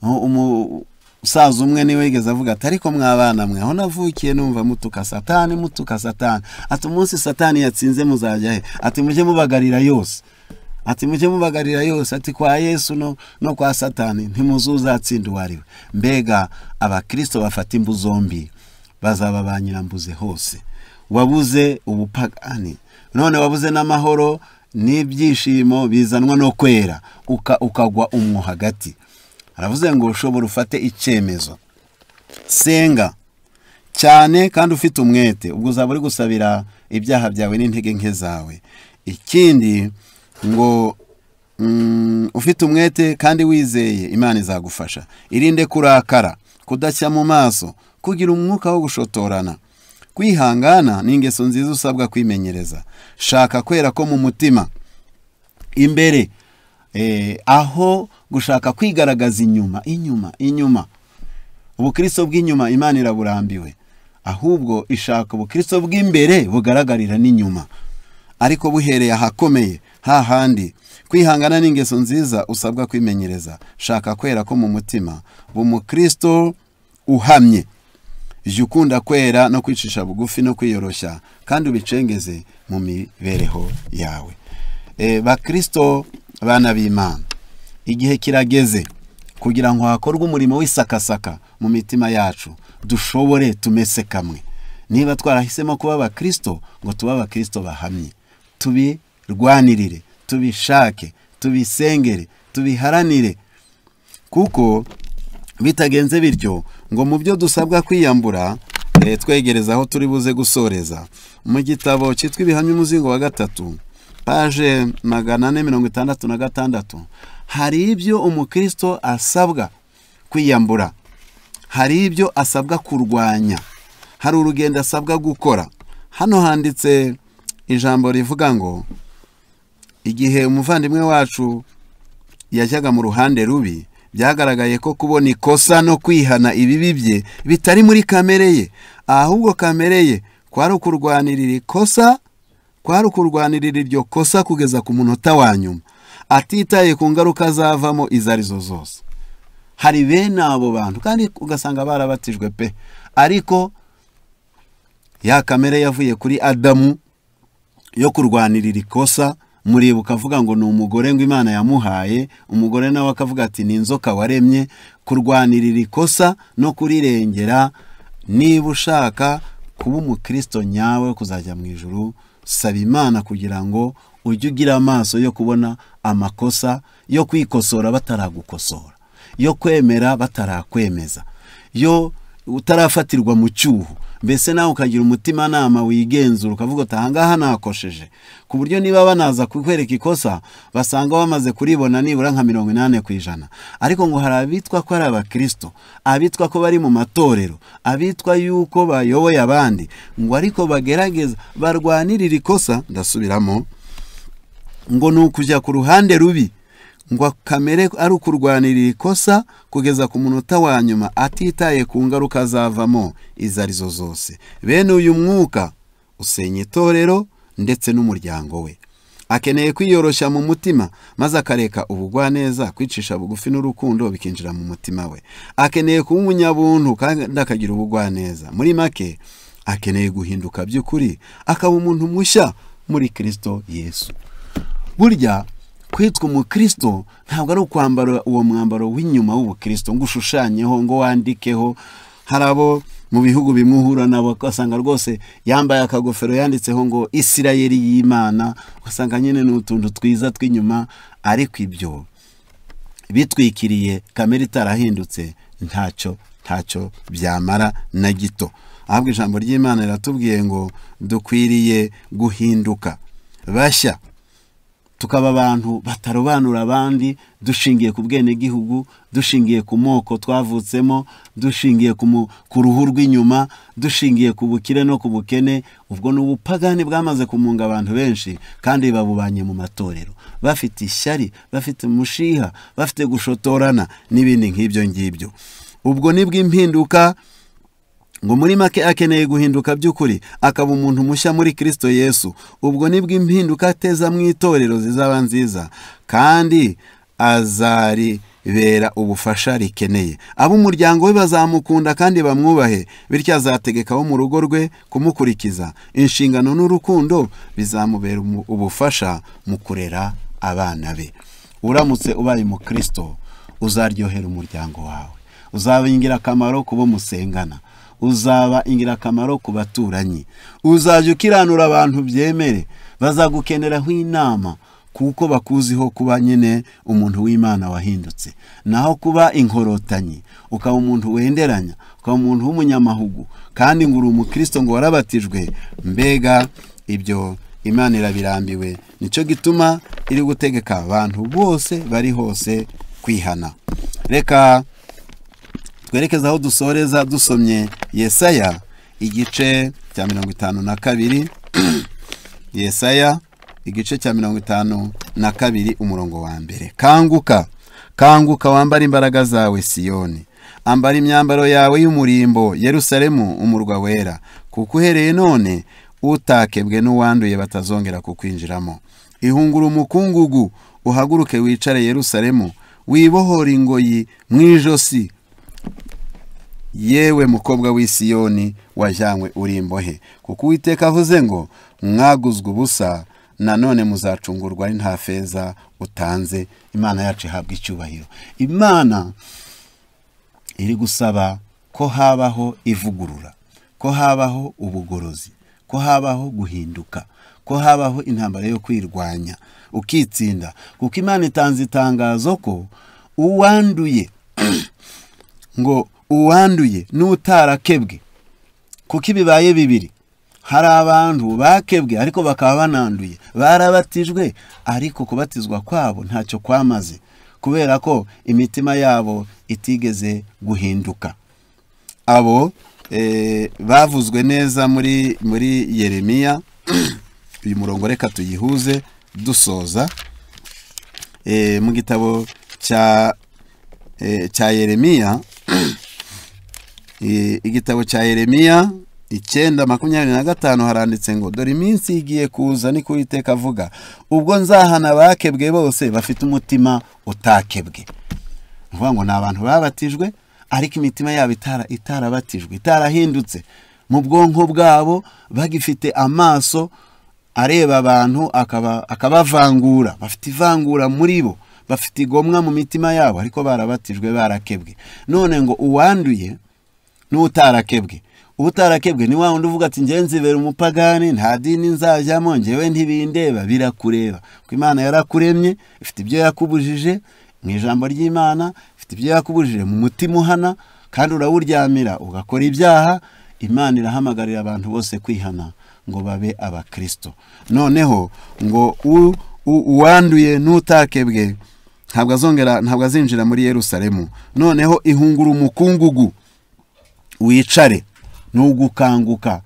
Umusaza umwe niwe yigeze avuga ati ariko mwabana mwe, aho navukiye numva mutuka Satani. Ati umunsi Satani yatsinze muzajya he? Ati mujye mubagarira yose. Ati kwa Yesu no kwa Satani ntimuzuzatsinda uwariwe. Mbega abakristo bafata imbu zombi bazaba banyirambuze hose. Wabuze ubupagani, none wabuze n'amahoro n'ibyishimo bizanwa no kwera, ukagwa umwo hagati. Aravuze ngo ushobora ufate icyemezo. Senga cyane kandi ufite umwete, ubwo uzaba uri gusabira ibyaha byawe n'intege nke zawe. Ikindi ngo ufite umwete kandi wizeye, Imana izagufasha. Irinde kurakara, kudacya mu maso, kugira umwuka wo gushotorana. Kwihangana n'ingeso nziza usabwa kwimenyereza. Shaka kwera ko mu mutima imbere, aho gushaka kwigaragaza inyuma. Ubukristo bw'inyuma Imana iraburambiwe, ahubwo ishaka ubukristo bw'imbere bugaragarira n'inyuma, ariko buhereye ahakomeye, hahandi. Kwihangana n'ingeso nziza usabwa kwimenyereza. Shaka kwera ko mu mutima. Umukristo uhamye, ije ukunda kwera no kwicisha bugufi no kwiyoroshya, kandi ubicengeze mu mibereho yawe. Bakristo bana b'Imana, igihe kirageze kugira ngo hakorwe umurimo w'isakasaka mu mitima yacu, dushobore tumese kamwe. Niba twarahisemo kuba abakristo, ngo tuba abakristo bahamye, tubirwanirire, tubishake, tubisengere, tubiharanire, kuko bitagenze bityo ngo mu byo dusabwa kwiyambura, twegereza aho turi buze gusoreza mu gitabo cyitwa Ibihamya umuzingo wa 3 paje 466, hari ibyo umukristo asabwa kwiyambura, hari ibyo asabwa kurwanya, hari urugendo asabwa gukora. Hano handitse ijambo rivuga ngo igihe umuvandimwe wacu yajyaga mu ruhande rubi, byagaragaye ko kubona ikosa no kwihana ibibi bye bitari muri kamere ye, ahubwo kamere ye kwari ukurwanirira ikosa, kwari ukurwanirira iryo kosa kugeza ku munota wa nyuma, atitaye ku ngaruka zavamo izo arizo zose. Hari bene abo bantu kandi ugasanga barabatijwe pe, ariko ya kamere yavuye kuri Adamu yo kurwanirira ikosa. Muribuka avuga ngo ni umugore ngo Imana yamuhaye, umugore nawe akavuga ati ni inzoka waremye. Kurwanirira ikosa no kurirengera. Niba ushaka kuba umukristo nyawe kuzajya mu ijuru, saba Imana kugira ngo ujye ugira amaso yo kubona amakosa, yo kwikosora bataragukosora, yo kwemera batarakwemeza, yo utarafatirwa mu cyuho. Mbese nawe ukagira umutima nama wigenzura, ukavuga ati ahangaha nakosheje, ku buryo niba banaza kukwereka ikosa basanga bamaze kuribona nibura nka 80%. Ariko ngo hari abitwa ko ari abakristo, abitwa ko bari mu matorero, abitwa yuko bayoboye abandi, ngo ariko bagerageza barwanirira ikosa. Ndasubiramo, ngo ni ukujya ku ruhande rubi, ngo kamere ari ukurwanirira ikosa kugeza ku munota wa nyuma, atitaye ku ngaruka zavamo izo arizo zose. Bene uyu mwuka usenya itorero ndetse n'umuryango we. Akeneye kwiyoroshya mu mutima, maze akareka ubugwaneza, kwicisha bugufi n'urukundo bikinjira mu mutima we. Akeneye kuba umunyabuntu kandi akagira ubugwaneza. Muri make, akeneye guhinduka by'ukuri, akaba umuntu mushya muri Kristo Yesu. Burya kwitwa umukristo ntabwo ari ukwambara uwo mwambaro w'inyuma w'ubukristo ngo ushushanyeho, ngo wandikeho. Hari abo mu bihugu bimwe nabo ugasanga rwose yambaye akagofero yanditseho ngo Isirayeli y'Imana, ugasanga nyine n'utuntu twiza tw'inyuma, ariko ibyo bitwikiriye kamere itarahindutse ntacyo byamara na gito. Ahubwo ijambo ry'Imana riratubwiye ngo dukwiriye guhinduka bashya, tukaba abantu batarobanura abandi, dushingiye ku bwene gihugu, dushingiye ku moko twavutsemo, dushingiye ku ruhu rw'inyuma, dushingiye ku bukire no ku bukene. Ubwo ni ubupagani bwamaze kumunga abantu benshi, kandi babubanye mu matorero, bafite ishyari, bafite umushiha, bafite gushotorana n'ibindi nk'ibyo ngibyo. Ubwo nibwo impinduka, ngo muri make akeneye guhinduka by'ukuri, akaba umuntu mushya muri Kristo Yesu. Ubwo nibwo impinduka ateza mu itorero zizaba nziza, kandi azaribera ubufasha rikeneye. Ab'umuryango we bazamukunda kandi bamwubahe, bityo azategeka abo mu rugo rwe kumukurikiza. Inshingano n'urukundo bizamubera ubufasha mu kurera abana be. Uramutse ubaye mu Kristo, uzaryohera umuryango wawe, uzaba ingirakamaro kubo musengana, uzaba ingirakamaro ku baturanyi, uzajya ukiranura abantu byemere, bazagukeneraho inama, kuko bakuziho kuba nyine umuntu w'Imana wahindutse. Naho kuba inkorotanyi, ukaba umuntu wenderanya, ukaba umuntu w'umunyamahugu, kandi ngo uri umukristo, ngo warabatijwe, mbega ibyo Imana irabirambiwe. Nicyo gituma iri gutegeka abantu bose bari hose kwihana. Reka twerekeza aho dusoreza dusomye Yesaya igice cya 52. Yesaya igice cya 52 umurongo wa mbere. Kanguka wambara imbaraga zawe Siyoni, ambara imyambaro yawe y'umurimbo Yerusalemu umurwa wera, kuko uhereye none utakebwe n'uwanduye batazongera kukwinjiramo. Ihungura umukungugu, uhaguruke wicare Yerusalemu, wibohora ingoyi mu ijosi, yewe mukobwa w'i Siyoni wajyanywe uri imbohe. Kuko Uwiteka avuze ngo mwaguzwe ubusa, nanone muzacungurwa ari nta feza utanze. Imana yacu ihabwa icyubahiro. Imana iri gusaba ko habaho ivugurura, ko habaho ubugorozi, ko habaho guhinduka, ko habaho intambara yo kwirwanya ukitsinda, kuko Imana itanze itangazo ko uwanduye ngo uwanduye n'utarakebwe, kuko ibibaye bibiri, hari abantu bakebwe ariko bakaba bananduye, barabatijwe ariko kubatizwa kwabo ntacyo kwamaze, kubera ko imitima yabo itigeze guhinduka. Abo bavuzwe neza muri Yeremiya. Uyu murongo reka tuyihuze dusoza. Mu gitabo cya Yeremiya, igitabo cya Yeremiya 9:25 haranditse ngo dore iminsi igiye kuza, ni Uwiteka avuga, ubwo nzahana bakebwe bose bafite umutima utakebwe. Uvuga ngo ni abantu babatijwe ariko imitima yabo itarabatijwe, itarahindutse. Mu bwonko bwabo bagifite amaso areba abantu akabavangura, bafite ivangura muri bo, bafite igomwa mu mitima yabo, ariko barabatijwe barakebwe. None ngo uwanduye n'utarakebwe, utarakebwe ni wa wundi uvuga ati ngenzi nzibera umupagani, nta dini nzajyamo, ngewe ntibindeba. Birakureba, kuko Imana yarakuremye, ifite ibyo yakubujije mu ijambo ry'Imana, ifite ibyo yakubujije mu mutima uhana, kandi urawuryamira ugakora ibyaha. Imana irahamagarira abantu bose kwihana ngo babe abakristo. Noneho ngo uwanduye n'utakebwe ntabwo azinjira muri Yerusalemu. Noneho ihungura umukungugu wicare n'ugukanguka,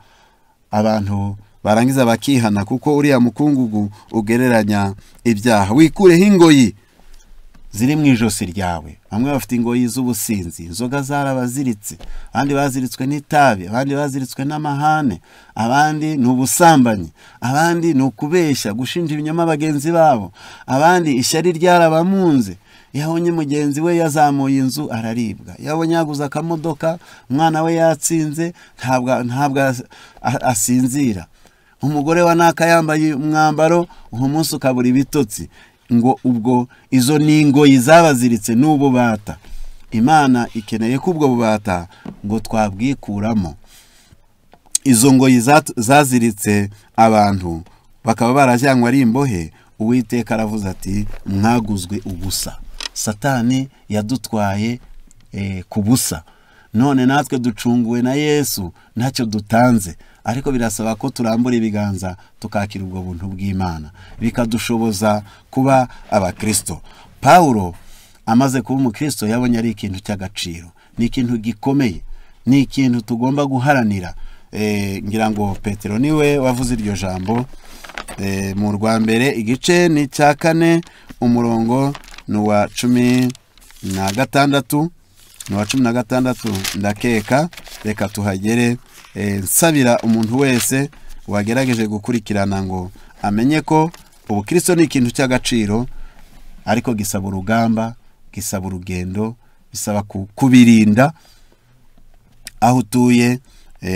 abantu barangiza bakihana, kuko uriya mukungugu ugereranya ibyaha. Wikureho ingoyi ziri mu ijosi ryawe. Bamwe bafite ingoyi z'ubusinzi, inzoga zarabaziritse, abandi baziritswe n'itabi, abandi baziritswe n'amahane, abandi ni ubusambanyi, abandi ni ukubeshya, gushinja ibinyoma bagenzi babo, abandi ishyari ryarabamunze. Yabonye mugenzi we yazamuye inzu araribwa, yabonye yaguze akamodoka, umwana we yatsinze, ntabwo asinzira. Umugore wa naka yambaye umwambaro, uwo munsi ukabura ibitotsi. Ngo ubwo izo ni ingoyi zabaziritse n'ububata. Imana ikeneye ko ubwo bubata ngo twabwikuramo. Izo ngoyi zaziritse abantu bakaba barajyanwa ari imbohe. Uwiteka aravuze ati mwaguzwe ubusa. Satani yadutwaye ku busa, none natwe ducunguwe na Yesu, ntacyo dutanze, ariko birasaba ko turambura ibiganza tukakira ubwo buntu bw'Imana, bikadushoboza kuba abakristo. Paulo amaze kuba umukristo yabonye ari ikintu cy'agaciro, ni ikintu gikomeye, ni ikintu tugomba guharanira. Ngira ngo Petero niwe wavuze iryo jambo mu rwa mbere igice ni cya 4 umurongo nuwa 16 nuwa 16 ndakeka. Reka tuhagere. Nsabira umuntu wese wagerageje gukurikirana ngo amenye ko ubukristo ni ikintu cy'agaciro, ariko gisaba urugamba, gisaba urugendo, bisaba kubirinda aho utuye,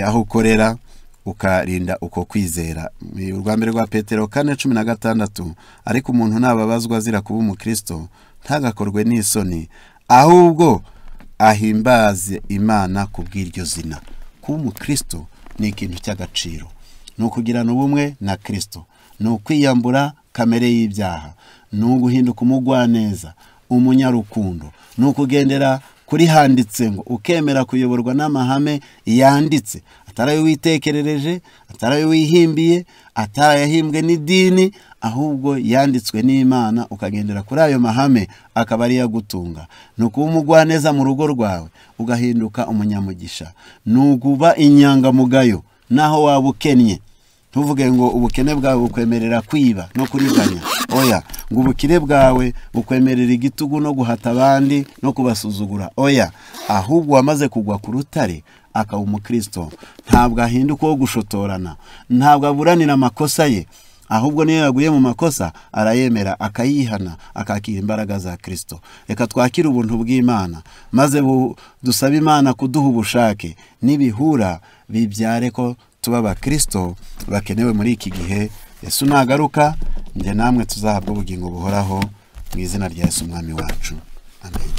aho ukorera, ukarinda uko kwizera. Urwa mbere rwa Petero 4:16, ariko umuntu nababazwa azira kuba umukristo ntagakorwe n'isoni, ahubwo ahimbaze Imana kubw'iryo zina. Kuba umukristo ni ikintu cy'agaciro, ni ukugirana ubumwe na Kristo, ni ukwiyambura kamere y'ibyaha, ni uguhinduka umugwaneza, umunyarukundo, ni ukugendera kuri handitse ngo ukemera kuyoborwa n'amahame yanditse, atarayo witekerereje, atarayo wihimbiye, atarayahimbwe n'idini, ahubwo yanditswe n'Imana, ukagendera kuri ayo mahame akaba ari yagutunga. Ni ukuba umugwaneza mu rugo rwawe, ugahinduka umunyamugisha, ni ukuba inyangamugayo naho waba ukennye. Ntuvuge ngo ubukene bwawe bukwemerera kwiba no kuriganya, oya. Ngo ubukire bwawe bukwemerera igitugu no guhata abandi no kubasuzugura, oya. Ahubwo wamaze kugwa ku rutare akaba umukristo, ntabwo ahinduka wo gushotorana, ntabwo aburanira amakosa ye, ahubwo niyo yaguye mu makosa arayemera, akayihana, akakira imbaraga za Kristo. Reka twakire ubuntu bw'Imana, maze dusabe Imana kuduha ubushake n'ibihura bibyare ko tuba abakristo bakenewe muri iki gihe Yesu nagaruka njye namwe tuzahabwa ubugingo buhoraho mu izina rya Yesu umwami wacu. Amen.